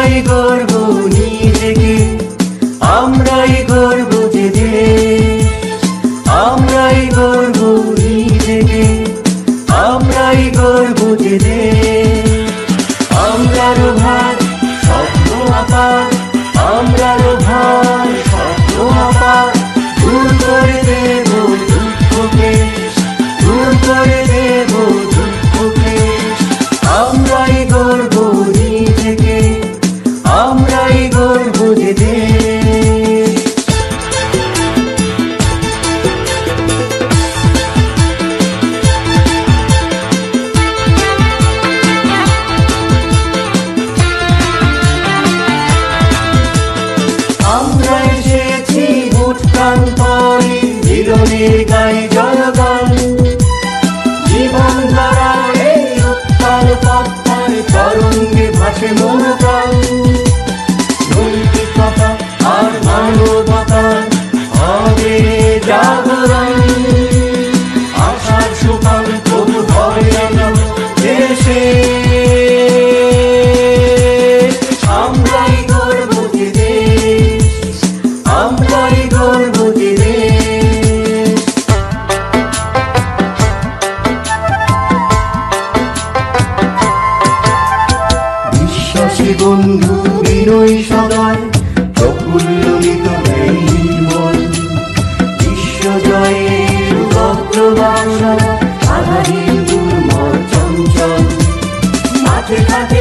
আমরাই গর্ব নিজেকে, আমরাই গর্ব যে দেশ, আমরাই গর্ব নিজেকে, আমরাই গর্ব যে দেশ। আমরারও ভার স্বপ্ন আকার, আমরারও ভার স্বপ্ন আকার, দূর করে দেব দুঃখকে, দূর করে দেব দুঃখকে। আমরাই গর্ব নিজেকে, আমরাই গর্ব যে দেশ। আমরা এসেছি বুট প্রাণ পরে, জীবনের গায়ে জয়গান। জীবন ধারা এই উত্তাল পথের তরঙ্গে ভাসে মনোপ্রাণ। নৈতিকতা আর মানবতার হবে জাগরণ, আশার সুফল তবু হবে না দেশে। আমরাই গর্ব যে দেশ, আমরাই গর্ব যে দেশ। বিশ্বাসী বন্ধু বিনয়ী সদয়, প্রফুল্ল নির্মল, বিশ্বজয়ের বক্রবাসা আধাহীন দুর্মর চঞ্চল। মাঠে ঘাটে